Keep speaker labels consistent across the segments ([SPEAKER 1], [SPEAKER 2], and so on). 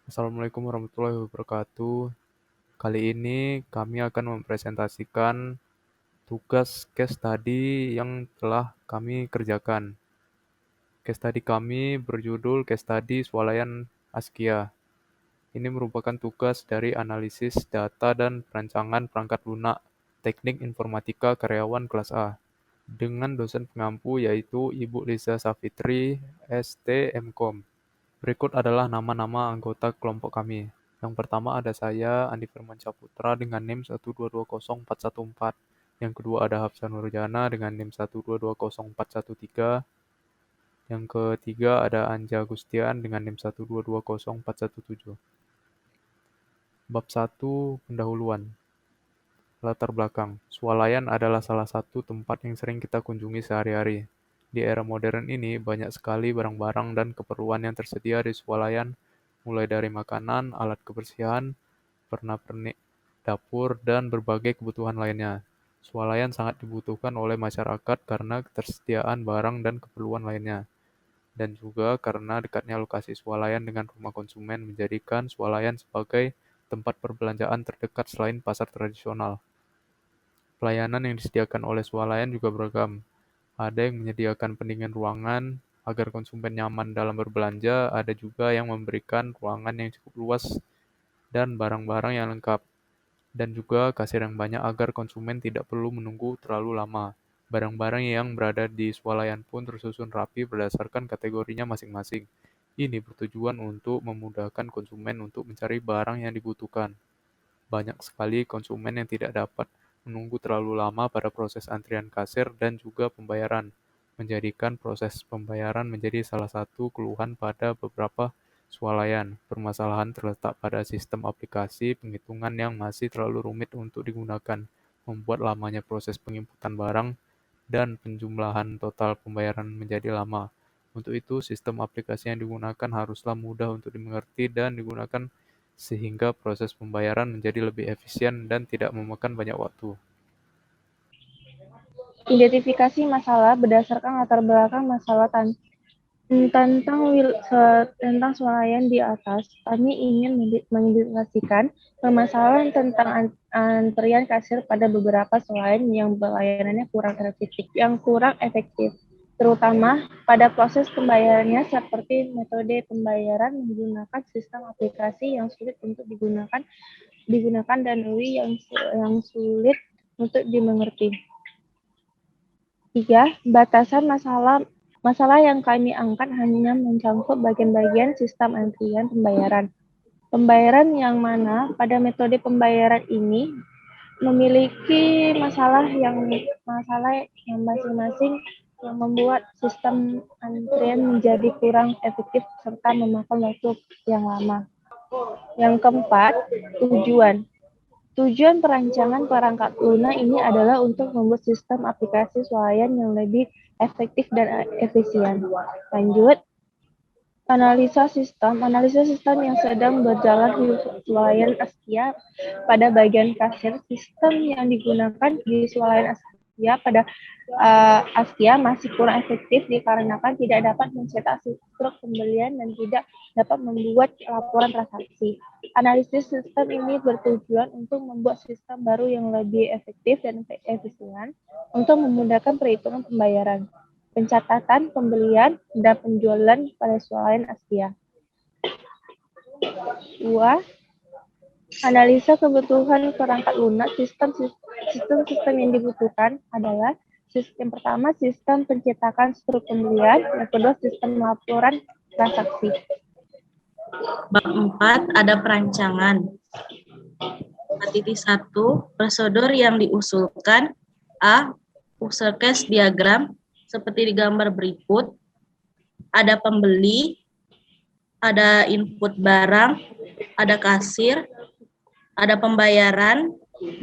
[SPEAKER 1] Assalamualaikum warahmatullahi wabarakatuh. Kali ini kami akan mempresentasikan tugas case study yang telah kami kerjakan. Case study kami berjudul Case Study Swalayan Askia. Ini merupakan tugas dari analisis data dan perancangan perangkat lunak Teknik Informatika Karyawan Kelas A dengan dosen pengampu yaitu Ibu Lisa Safitri, ST MKOM. Berikut adalah nama-nama anggota kelompok kami. Yang pertama ada saya, Andi Firman Saputra dengan NIM 1220414. Yang kedua ada Hafsa Nurjana dengan NIM 1220413. Yang ketiga ada Anja Gustian dengan NIM 1220417. Bab 1 Pendahuluan. Latar belakang. Swalayan adalah salah satu tempat yang sering kita kunjungi sehari-hari. Di era modern ini, banyak sekali barang-barang dan keperluan yang tersedia di swalayan, mulai dari makanan, alat kebersihan, pernak-pernik dapur, dan berbagai kebutuhan lainnya. Swalayan sangat dibutuhkan oleh masyarakat karena ketersediaan barang dan keperluan lainnya, dan juga karena dekatnya lokasi swalayan dengan rumah konsumen menjadikan swalayan sebagai tempat perbelanjaan terdekat selain pasar tradisional. Pelayanan yang disediakan oleh swalayan juga beragam. Ada yang menyediakan pendingin ruangan agar konsumen nyaman dalam berbelanja, ada juga yang memberikan ruangan yang cukup luas dan barang-barang yang lengkap, dan juga kasir yang banyak agar konsumen tidak perlu menunggu terlalu lama. Barang-barang yang berada di swalayan pun tersusun rapi berdasarkan kategorinya masing-masing. Ini bertujuan untuk memudahkan konsumen untuk mencari barang yang dibutuhkan. Banyak sekali konsumen yang tidak dapat menunggu terlalu lama pada proses antrian kasir dan juga pembayaran, menjadikan proses pembayaran menjadi salah satu keluhan pada beberapa swalayan. Permasalahan terletak pada sistem aplikasi penghitungan yang masih terlalu rumit untuk digunakan, membuat lamanya proses penginputan barang dan penjumlahan total pembayaran menjadi lama. Untuk itu, sistem aplikasi yang digunakan haruslah mudah untuk dimengerti dan digunakan sehingga proses pembayaran menjadi lebih efisien dan tidak memakan banyak waktu.
[SPEAKER 2] Identifikasi masalah berdasarkan latar belakang masalah tentang swalayan di atas. Kami ingin mengidentifikasikan permasalahan tentang antrian kasir pada beberapa swalayan yang pelayanannya kurang efektif, terutama pada proses pembayarannya seperti metode pembayaran menggunakan sistem aplikasi yang sulit untuk digunakan dan UI yang sulit untuk dimengerti. 3. Batasan masalah yang kami angkat hanya mencangkup bagian-bagian sistem antrian pembayaran. Pembayaran yang mana pada metode pembayaran ini memiliki masalah yang masing-masing yang membuat sistem antrian menjadi kurang efektif serta memakan waktu yang lama. Yang keempat, tujuan. Tujuan perancangan perangkat lunak ini adalah untuk membuat sistem aplikasi swalayan yang lebih efektif dan efisien. Lanjut, analisa sistem yang sedang berjalan di swalayan Askia pada bagian kasir. Sistem yang digunakan di swalayan Askia pada Askia masih kurang efektif dikarenakan tidak dapat mencetak struk pembelian dan tidak dapat membuat laporan transaksi. Analisis sistem ini bertujuan untuk membuat sistem baru yang lebih efektif dan efisien untuk memudahkan perhitungan pembayaran, pencatatan pembelian, dan penjualan pada swalayan Askia. 2. Analisa kebutuhan perangkat lunak. Sistem yang dibutuhkan adalah yang pertama sistem pencetakan struk pembelian, yang kedua sistem laporan transaksi.
[SPEAKER 3] Bab 4 ada perancangan. 4.1 prosedur yang diusulkan. A. User case diagram seperti di gambar berikut. Ada pembeli, ada input barang, ada kasir, ada pembayaran,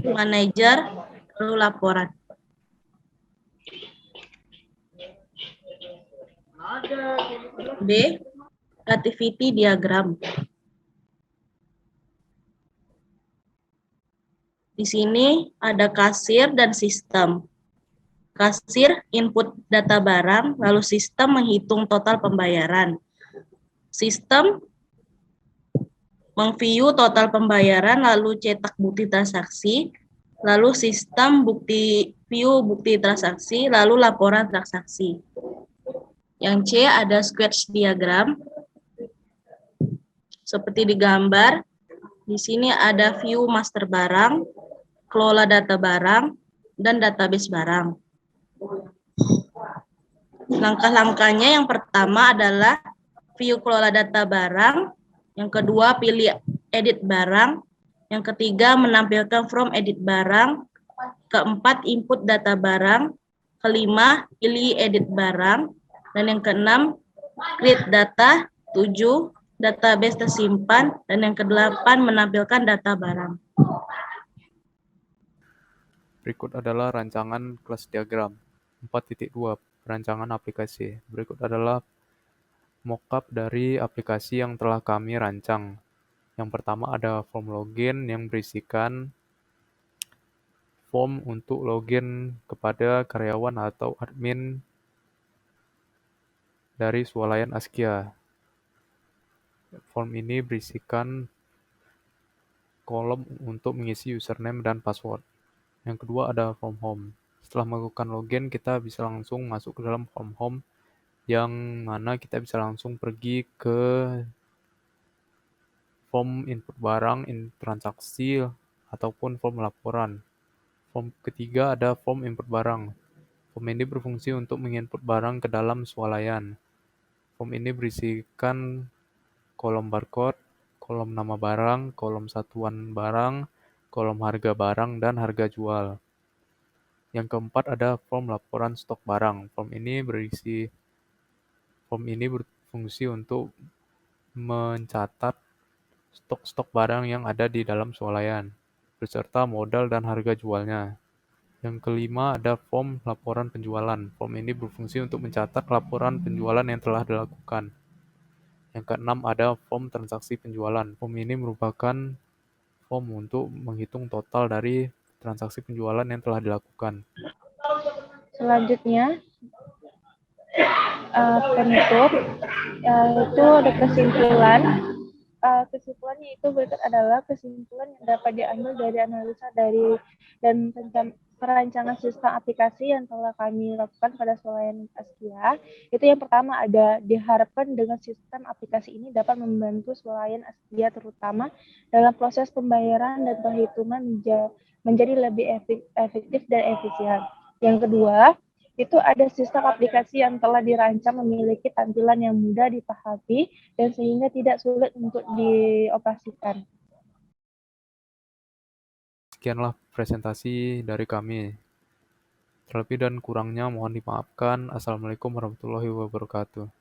[SPEAKER 3] manajer, lalu laporan. B. Activity diagram. Di sini ada kasir dan sistem. Kasir input data barang, lalu sistem menghitung total pembayaran. Sistem Meng-view total pembayaran, lalu cetak bukti transaksi, lalu sistem view bukti transaksi, lalu laporan transaksi. Yang C ada sketch diagram. Seperti di gambar, di sini ada view master barang, kelola data barang, dan database barang. Langkah-langkahnya yang pertama adalah view kelola data barang, yang kedua pilih edit barang, yang ketiga menampilkan from edit barang, keempat input data barang, kelima pilih edit barang, dan yang keenam create data, 7 database tersimpan, dan yang kedelapan menampilkan data barang.
[SPEAKER 1] Berikut adalah rancangan kelas diagram. 4.2 Perancangan aplikasi. Berikut adalah mockup dari aplikasi yang telah kami rancang. Yang pertama ada form login yang berisikan form untuk login kepada karyawan atau admin dari swalayan Askia. Form ini berisikan kolom untuk mengisi username dan password. Yang kedua ada form home. Setelah melakukan login, kita bisa langsung masuk ke dalam form home yang mana kita bisa langsung pergi ke form input barang, transaksi, ataupun form laporan. Form ketiga ada form input barang. Form ini berfungsi untuk menginput barang ke dalam swalayan. Form ini berisikan kolom barcode, kolom nama barang, kolom satuan barang, kolom harga barang, dan harga jual. Yang keempat ada form laporan stok barang. Form ini berfungsi untuk mencatat stok-stok barang yang ada di dalam swalayan, beserta modal dan harga jualnya. Yang kelima ada form laporan penjualan. Form ini berfungsi untuk mencatat laporan penjualan yang telah dilakukan. Yang keenam ada form transaksi penjualan. Form ini merupakan form untuk menghitung total dari transaksi penjualan yang telah dilakukan.
[SPEAKER 2] Selanjutnya, penutup, itu ada kesimpulan. Kesimpulannya itu berikut adalah kesimpulan yang dapat diambil dari analisa dan perancangan sistem aplikasi yang telah kami lakukan pada swalayan Askia. Itu yang pertama ada diharapkan dengan sistem aplikasi ini dapat membantu swalayan Askia terutama dalam proses pembayaran dan perhitungan menjadi lebih efektif dan efisien. Yang kedua, itu ada sistem aplikasi yang telah dirancang memiliki tampilan yang mudah dipahami dan sehingga tidak sulit untuk dioperasikan.
[SPEAKER 1] Sekianlah presentasi dari kami. Terlebih dan kurangnya mohon dimaafkan. Assalamualaikum warahmatullahi wabarakatuh.